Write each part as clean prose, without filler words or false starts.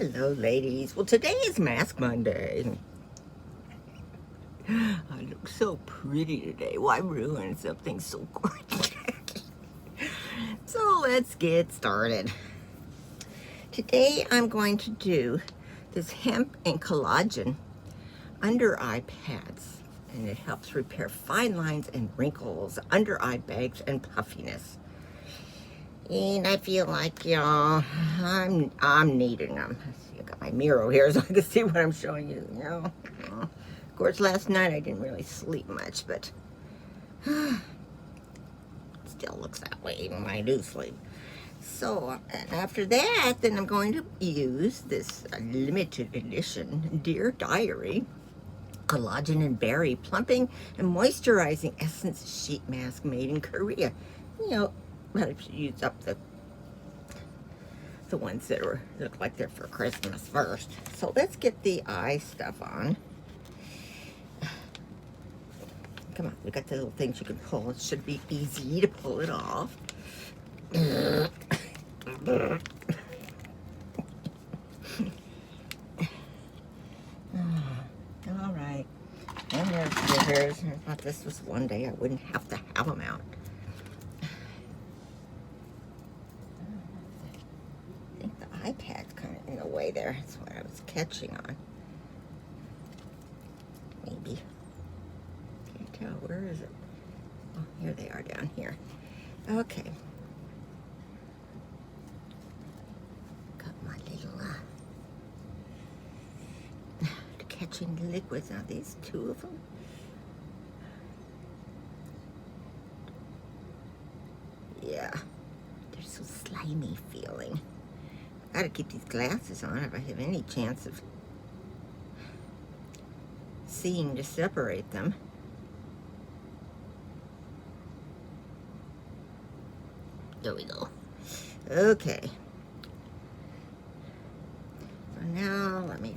Hello, ladies. Well, today is Mask Monday. I look so pretty today. Why ruin something so gorgeous? So let's get started. Today I'm going to do this hemp and collagen under eye pads, and it helps repair fine lines and wrinkles, under eye bags, and puffiness. And I feel like, I'm needing them. I got my mirror here so I can see what I'm showing you, Of course, last night I didn't really sleep much, but it still looks that way even when I do sleep. So after that, then I'm going to use this limited edition Dear Diary Collagen and Berry Plumping and Moisturizing Essence Sheet Mask made in Korea. I should use up the ones that look like they're for Christmas first. So let's get the eye stuff on. Come on, we got the little things you can pull. It should be easy to pull it off. All right. And there's scissors. I thought this was one day I wouldn't have to have them out. iPad's kind of in the way there. That's what I was catching on. Maybe. Can't tell. Where is it? Oh, here they are down here. Okay. Got my little catching the liquids. Now these two of them. Yeah. They're so slimy feeling. Gotta keep these glasses on if I have any chance of seeing to separate them. There we go. Okay. So now let me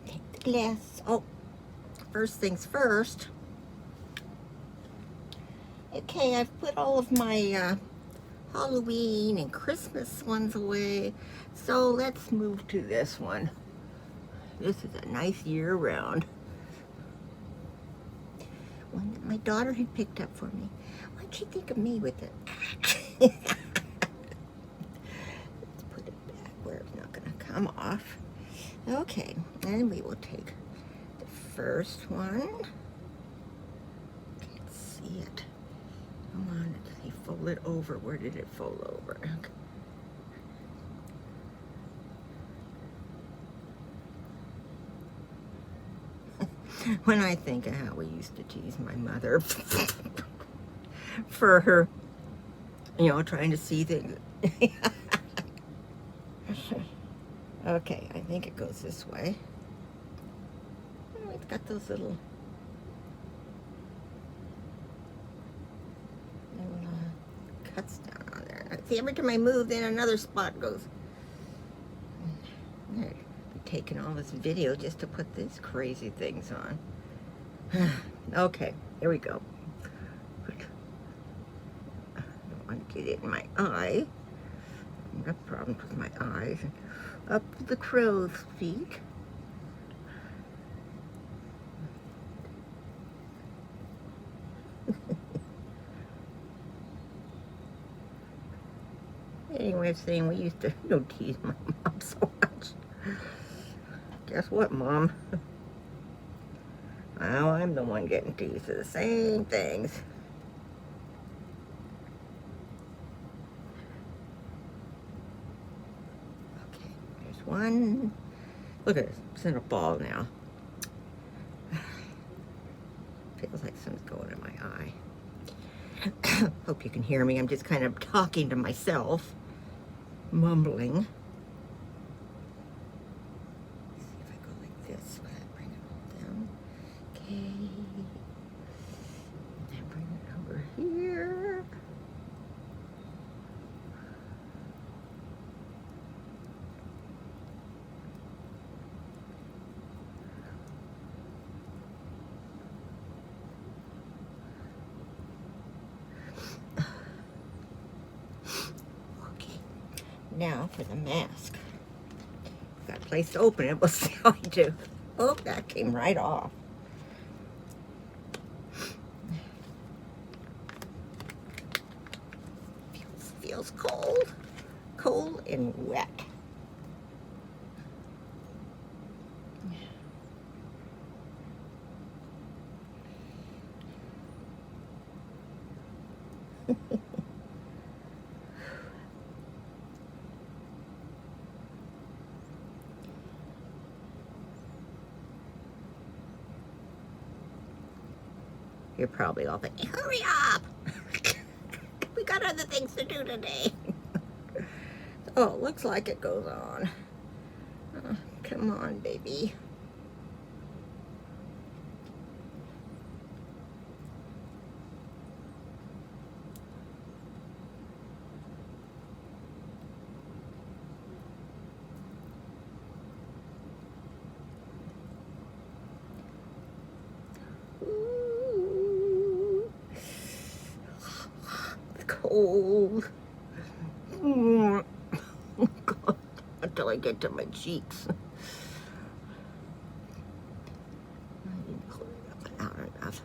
take the glasses. Oh, first things first. Okay, I've put all of my Halloween and Christmas ones away. So let's move to this one. This is a nice year-round one that my daughter had picked up for me. Why'd she think of me with it? Let's put it back where it's not going to come off. Okay, and we will take the first one. Can't see it. Come on, they fold it over. Where did it fold over? Okay. When I think of how we used to tease my mother for her, trying to see things. Okay, I think it goes this way. Oh, it's got those little cuts down on there. See, every time I move, then another spot goes. I'm taking all this video just to put these crazy things on. Okay, here we go. I don't want to get it in my eye. I have problems with my eyes. Up the crow's feet. Anyway, I'm saying we used to tease my mom so much. Guess what, Mom? Now I'm the one getting teased for the same things. Okay, there's one. Look at this. It's in a ball now. Feels like something's going in my eye. Hope you can hear me. I'm just kind of talking to myself, mumbling. Let's see if I go like this. Will that bring it all down? Okay. Now bring it over here. Now for the mask. got a place to open it. We'll see how I do. Oh, that came right off. Feels cold. Cold and wet. You're probably all thinking, hurry up! We got other things to do today. Oh, it looks like it goes on. Come on, baby. Ooh. It's cold. Oh, God. Until I get to my cheeks. I didn't clean it up out enough.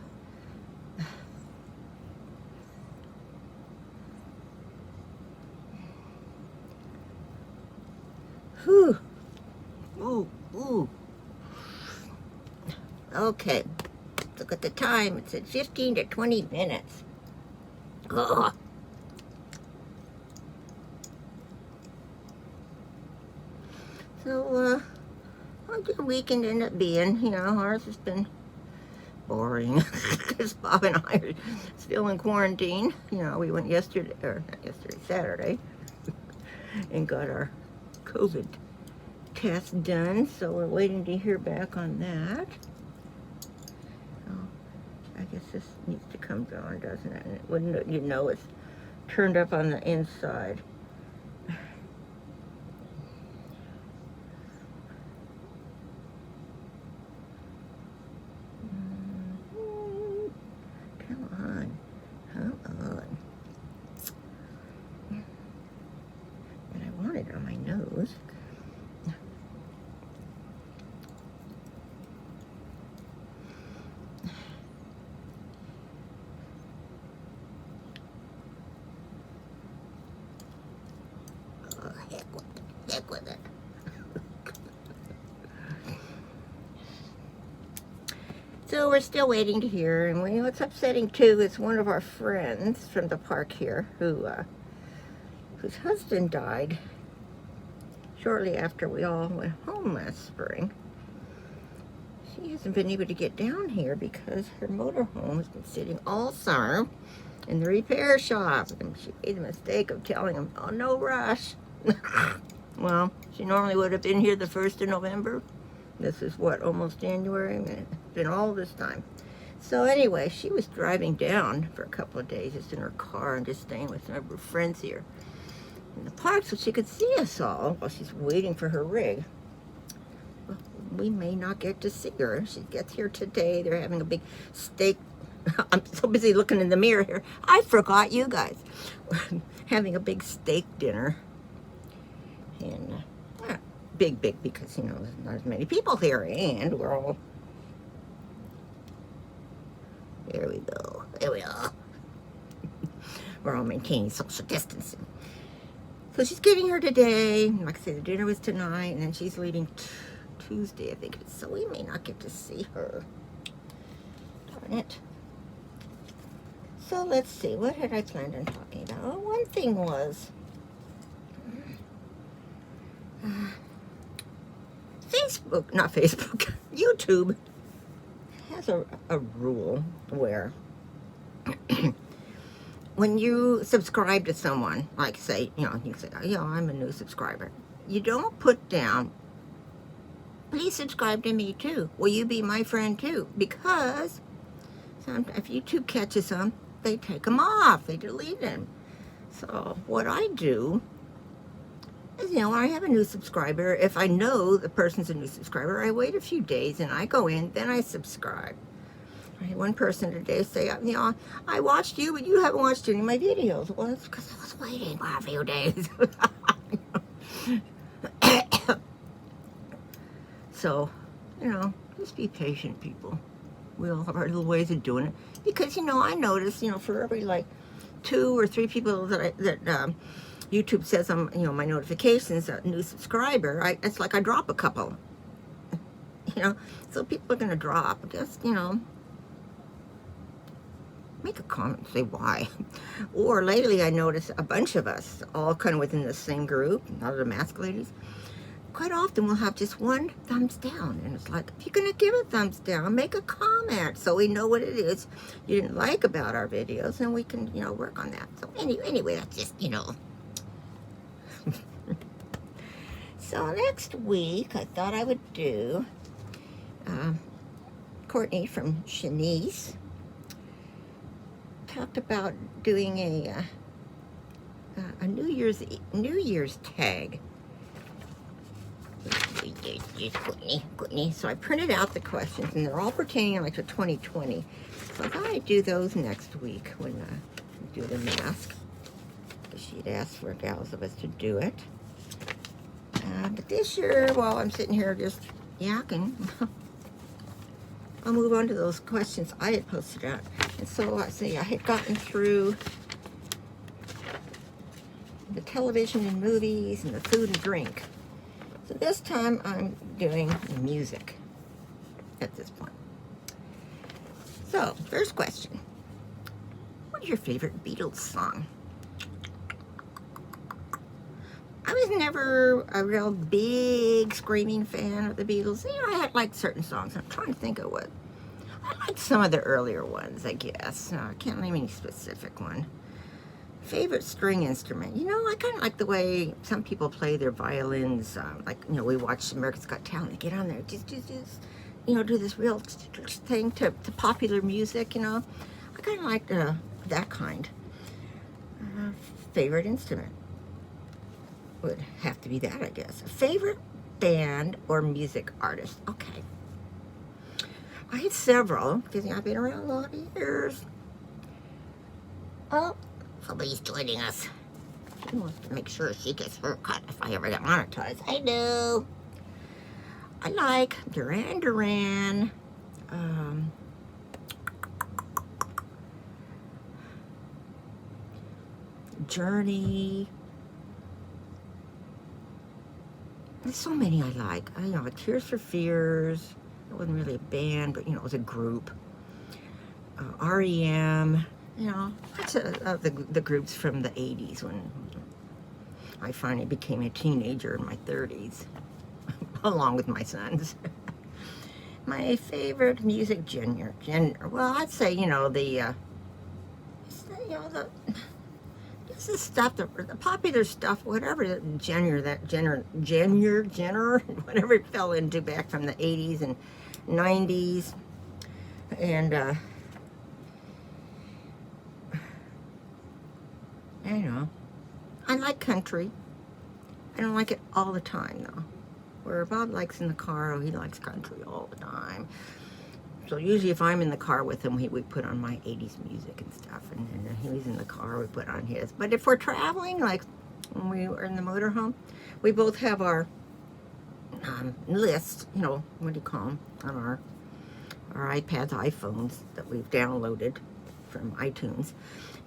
Whew. Ooh, ooh. Okay. Look at the time. It said 15 to 20 minutes. Ugh. So, how'd your weekend end up being? You know, ours has been boring because Bob and I are still in quarantine. You know, we went yesterday, or not yesterday, Saturday, and got our COVID test done. So we're waiting to hear back on that. So I guess this needs to come on, doesn't it? And it wouldn't, you know, it's turned up on the inside. And I want it on my nose. Oh, heck with it. So we're still waiting to hear, and what's upsetting too is one of our friends from the park here, whose husband died shortly after we all went home last spring. She hasn't been able to get down here because her motorhome has been sitting all summer in the repair shop, and she made the mistake of telling him, "Oh, no rush." Well, she normally would have been here the 1st of November. This is what, almost January? And it's been all this time. So anyway, she was driving down for a couple of days just in her car and just staying with some of her friends here in the park so she could see us all while she's waiting for her rig. Well, we may not get to see her. She gets here today. They're having a big steak. I'm so busy looking in the mirror here. I forgot you guys. Having a big steak dinner. And big because, you know, there's not as many people here, and we're all, there we go, we're all maintaining social distancing. So she's getting her today. Like I said, the dinner was tonight, and then she's leaving Tuesday, I think it is, so we may not get to see her. Darn it. So let's see, what had I planned on talking about? Oh, one thing was YouTube has a rule where when you subscribe to someone, like say, you know, you say, "Oh, yeah, I'm a new subscriber." You don't put down, "Please subscribe to me too. Will you be my friend too?" Because sometimes if YouTube catches them, they take them off, they delete them. So what I do, you know, when I have a new subscriber, if I know the person's a new subscriber, I wait a few days and I go in, then I subscribe. I had one person today say, "You know, I watched you, but you haven't watched any of my videos." Well, it's because I was waiting for a few days. So, just be patient, people. We all have our little ways of doing it. Because, I notice, for every, like, 2 or 3 people that YouTube says I'm, my notifications, a new subscriber, it's like I drop a couple. So people are going to drop. Just, make a comment, say why. Or lately I noticed a bunch of us, all kind of within the same group, not the mask ladies, quite often we'll have just one thumbs down. And it's like, if you're going to give a thumbs down, make a comment so we know what it is you didn't like about our videos, and we can, work on that. So anyway, that's just, So next week, I thought I would do Courtney from Shanice talked about doing a New Year's tag. Courtney. So I printed out the questions, and they're all pertaining like to 2020. So I thought I'd do those next week when we do the mask. She'd asked for gals of us to do it. But this year, while I'm sitting here just yakking, I'll move on to those questions I had posted out. And so I had gotten through the television and movies and the food and drink. So this time I'm doing music at this point. So, first question. What is your favorite Beatles song? I was never a real big screaming fan of the Beatles. I had liked certain songs. I'm trying to think of what. I liked some of the earlier ones, I guess. I can't name any specific one. Favorite string instrument? I kind of like the way some people play their violins. We watch America's Got Talent. They get on there, just do this real thing to popular music. I kind of like that kind. Favorite instrument would have to be that, I guess. Favorite band or music artist? Okay. I had several, because I've been around a lot of years. Oh, somebody's joining us. She wants to make sure she gets her cut if I ever get monetized. I do. I like Duran Duran. Journey. There's so many I like. Tears for Fears. It wasn't really a band, but it was a group. REM. Lots of the groups from the 80s when I finally became a teenager in my 30s, along with my sons. My favorite music genre. Well, I'd say the stuff, the popular stuff, whatever genre, whatever it fell into back from the 80s and 90s. And, I like country. I don't like it all the time, though. Where Bob likes in the car, he likes country all the time. So usually if I'm in the car with him, we put on my 80s music and stuff. And then he's in the car, we put on his. But if we're traveling, like when we were in the motorhome, we both have our list, what do you call them, on our iPads, iPhones that we've downloaded from iTunes.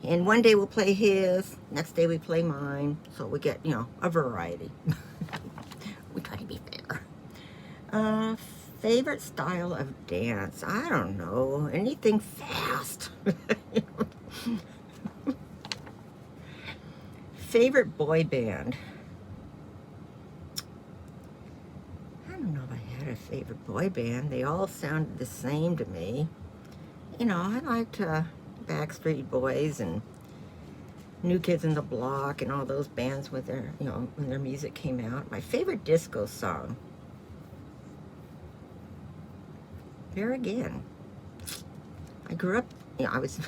And one day we'll play his, next day we play mine. So we get, a variety. We try to be fair. Favorite style of dance? I don't know. Anything fast. Favorite boy band? I don't know if I had a favorite boy band. They all sounded the same to me. I liked Backstreet Boys and New Kids on the Block and all those bands with their, when their music came out. My favorite disco song? There again, I grew up, I was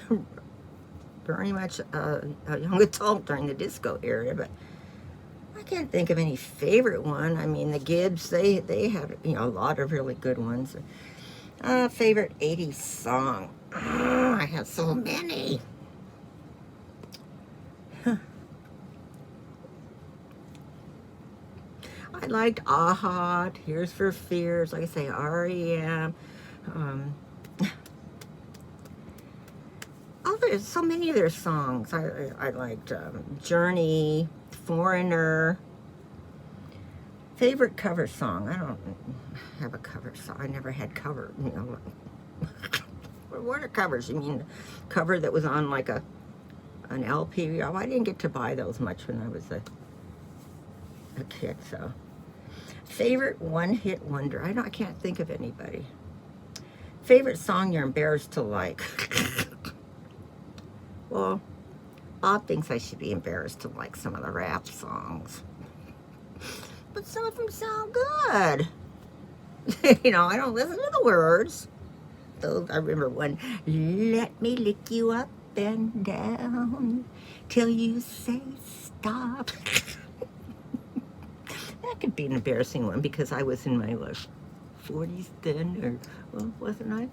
very much a young adult during the disco era, but I can't think of any favorite one. I mean, the Gibbs, they have, a lot of really good ones. Favorite 80s song? I have so many. I I liked Aha, Tears for Fears, like I say, R.E.M. Oh, there's so many of their songs. I liked Journey, Foreigner. Favorite cover song? I don't have a cover song. I never had cover, you know. What are covers? You mean cover that was on like an LP? Oh, I didn't get to buy those much when I was a kid, so. Favorite one-hit wonder? I can't think of anybody. Favorite song you're embarrassed to like? Well, Bob thinks I should be embarrassed to like some of the rap songs. But some of them sound good. You know, I don't listen to the words. Though I remember one, let me lick you up and down till you say stop. That could be an embarrassing one because I was in my 40s then, or well, wasn't I?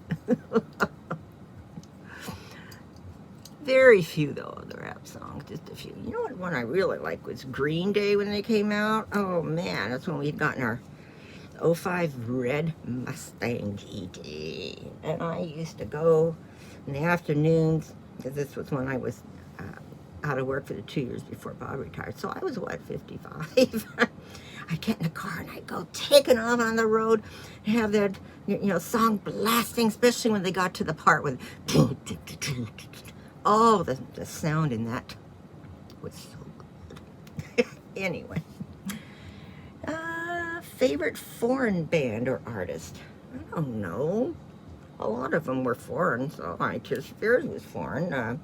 Very few though of the rap songs, just a few. You know what one I really liked was Green Day when they came out? Oh man, that's when we'd gotten our '05 red Mustang GT. And I used to go in the afternoons, because this was when I was out of work for the 2 years before Bob retired. So I was, what, 55? I'd get in the car and I'd go taking off on the road and have that, you know, song blasting, especially when they got to the part with, oh, the sound in that was so good. Anyway. Favorite foreign band or artist? I don't know. A lot of them were foreign, so Tears for Fears was foreign. I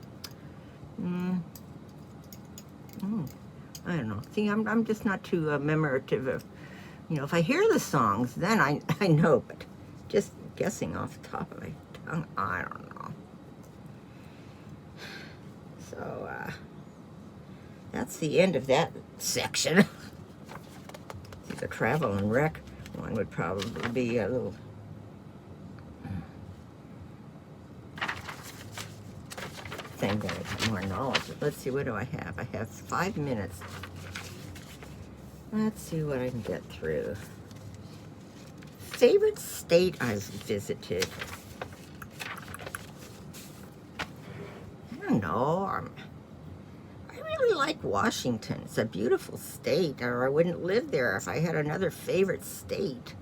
don't know. See, I'm just not too memorative of, you know, if I hear the songs, then I know, but just guessing off the top of my tongue, I don't know. So, that's the end of that section. The travel and wreck one would probably be a little thing that I have more knowledge. Let's see, what do I have? I have 5 minutes. Let's see what I can get through. Favorite state I've visited? I don't know. I really like Washington. It's a beautiful state, or I wouldn't live there. If I had another favorite state,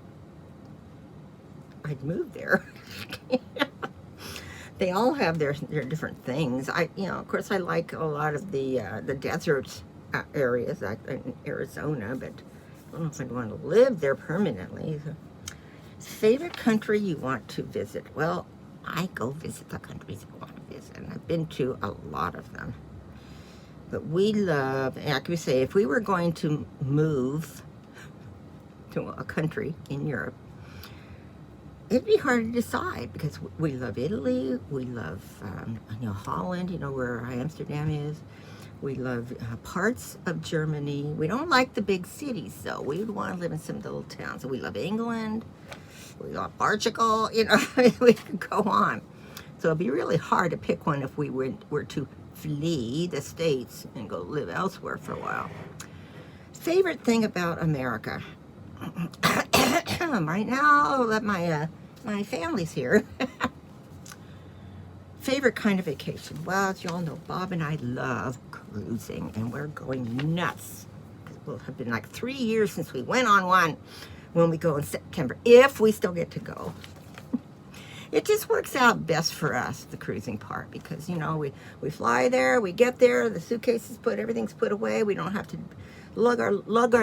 I'd move there. They all have their different things. Of course, I like a lot of the desert areas, like in Arizona, but I don't know if I'd want to live there permanently. Favorite country you want to visit? Well, I go visit the countries I want to visit, and I've been to a lot of them. But we love, and I could say, if we were going to move to a country in Europe, it'd be hard to decide because we love Italy, we love Holland, where Amsterdam is. We love parts of Germany. We don't like the big cities, though. We would want to live in some little towns. So we love England. We love Portugal. We could go on. So it'd be really hard to pick one if we were to flee the States and go live elsewhere for a while. Favorite thing about America? Right now, that my family's here. Favorite kind of vacation? Well, as you all know, Bob and I love cruising, and we're going nuts. It will have been like 3 years since we went on one when we go in September, if we still get to go. It just works out best for us, the cruising part, because, we fly there, we get there, the suitcase is everything's put away. We don't have to lug our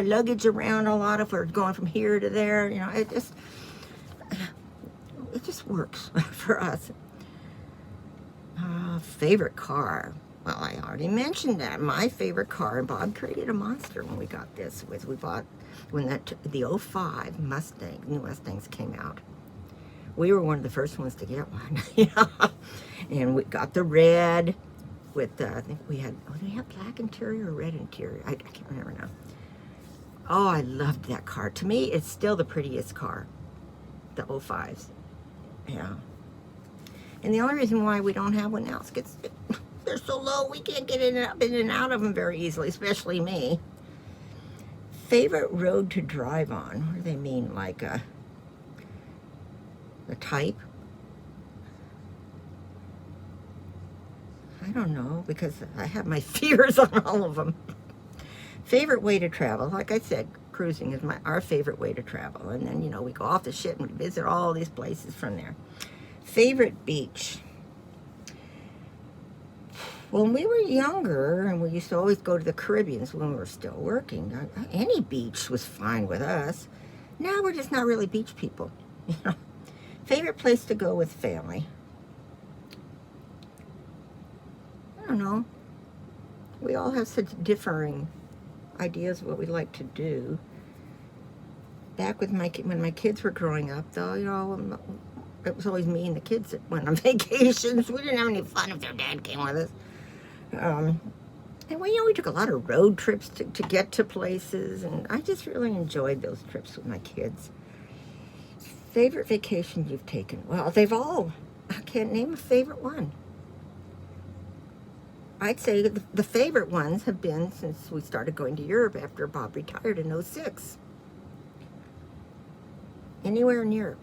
luggage around a lot if we're going from here to there. It just works for us. Favorite car? Well, I already mentioned that. My favorite car, and Bob created a monster when we got this, was we bought when the 05 Mustang, new Mustangs came out. We were one of the first ones to get one, and we got the red with, I think we had, do we have black interior or red interior? I can't remember now. Oh, I loved that car. To me, it's still the prettiest car, the 05s. Yeah. And the only reason why we don't have one now is because they're so low, we can't get in and out of them very easily, especially me. Favorite road to drive on? What do they mean? Like the type? I don't know, because I have my fears on all of them. Favorite way to travel? Like I said, cruising is our favorite way to travel. And then, you know, we go off the ship and visit all these places from there. Favorite beach? When we were younger, and we used to always go to the Caribbean when we were still working, any beach was fine with us. Now we're just not really beach people. You know? Favorite place to go with family? I don't know. We all have such differing ideas of what we like to do. Back with when my kids were growing up, though, you know, it was always me and the kids that went on vacations. We didn't have any fun if their dad came with us. And we, you know, we took a lot of road trips to get to places, and I just really enjoyed those trips with my kids. Favorite vacation you've taken? Well, I can't name a favorite one. I'd say the favorite ones have been since we started going to Europe after Bob retired in '06. Anywhere in Europe.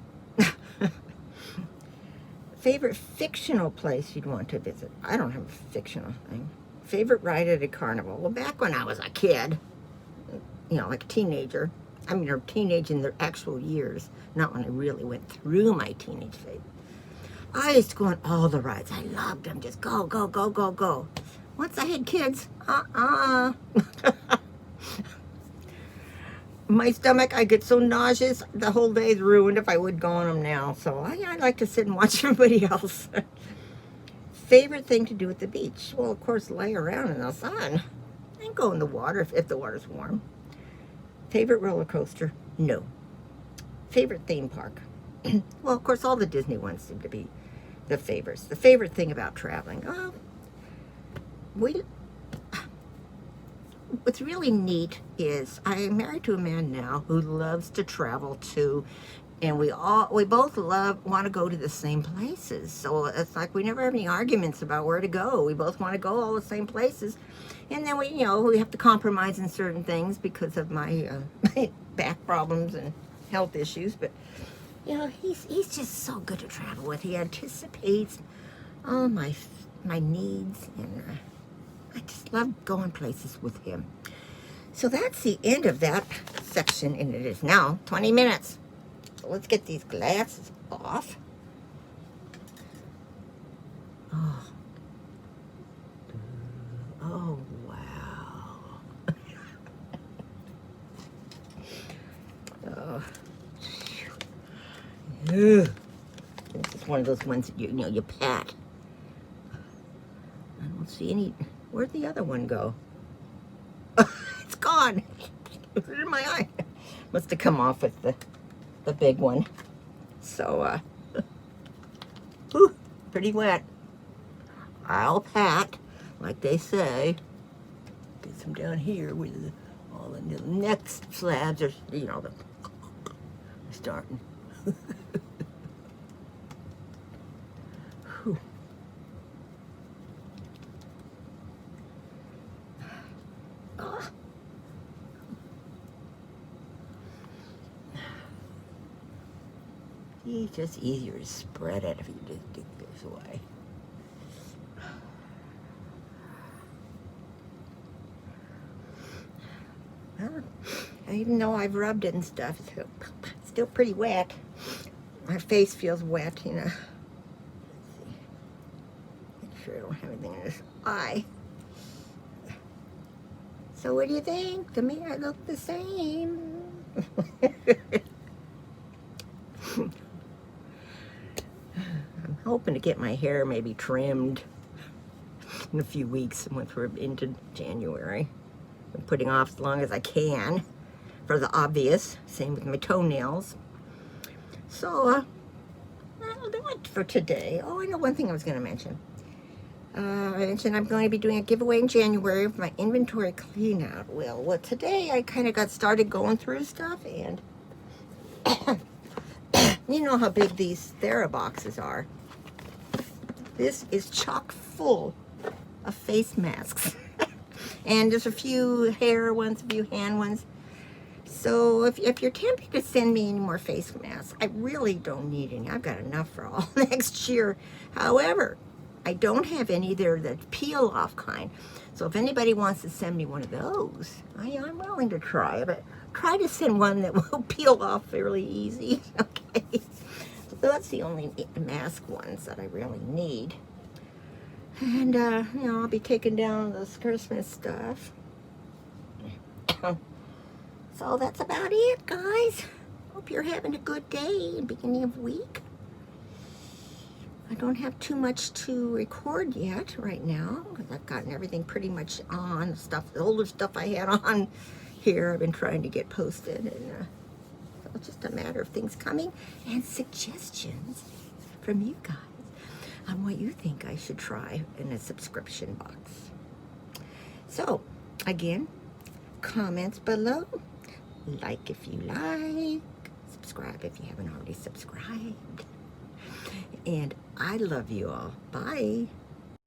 Favorite fictional place you'd want to visit? I don't have a fictional thing. Favorite ride at a carnival? Well, back when I was a kid, you know, like a teenager. I mean, or teenage in their actual years, not when I really went through my teenage phase. I used to go on all the rides. I loved them. Just go, go, go, go, go. Once I had kids, my stomach, I get so nauseous, the whole day's ruined if I would go on them now. So I like to sit and watch everybody else. Favorite thing to do at the beach? Well, of course, lay around in the sun and go in the water if the water's warm. Favorite roller coaster? No. Favorite theme park? Well, of course, all the Disney ones seem to be the favorites. The favorite thing about traveling? Oh, what's really neat is I'm married to a man now who loves to travel too, and we both want to go to the same places. So it's like we never have any arguments about where to go. We both want to go all the same places, and then we have to compromise in certain things because of my back problems and health issues. But you know, he's just so good to travel with. He anticipates all my needs, and I just love going places with him. So that's the end of that section, and it is now 20 minutes. So let's get these glasses off. Oh, wow. This is one of those ones that you pat. I don't see any. Where'd the other one go? It's gone. It's in my eye. Must have come off with the big one. So, whew, pretty wet. I'll pat, like they say. Get some down here where all the next slabs are, starting. Whew. It's just easier to spread it if you just dig this way. Well, even though I've rubbed it and stuff, it's still pretty wet. My face feels wet, Let's see. Make sure I don't have anything in this eye. So what do you think? To me, I look the same. I'm hoping to get my hair maybe trimmed in a few weeks once we're into January. I'm putting off as long as I can for the obvious. Same with my toenails. So, that'll do it for today. Oh, I know one thing I was going to mention. I mentioned I'm going to be doing a giveaway in January of my inventory clean out. Well, today I kind of got started going through stuff, and you know how big these Thera boxes are. This is chock full of face masks. And there's a few hair ones, a few hand ones. So if you're tempted to send me any more face masks, I really don't need any. I've got enough for all next year. However, I don't have any there that peel off kind. So if anybody wants to send me one of those, I'm willing to try, but try to send one that will peel off fairly easy. Okay. So that's the only mask ones that I really need. And, I'll be taking down this Christmas stuff. So that's about it, guys. Hope you're having a good day and beginning of week. I don't have too much to record yet right now because I've gotten everything pretty much on. The older stuff I had on here, I've been trying to get posted. And so it's just a matter of things coming and suggestions from you guys on what you think I should try in a subscription box. So, again, comments below. Like if you like. Subscribe if you haven't already subscribed. And I love you all. Bye.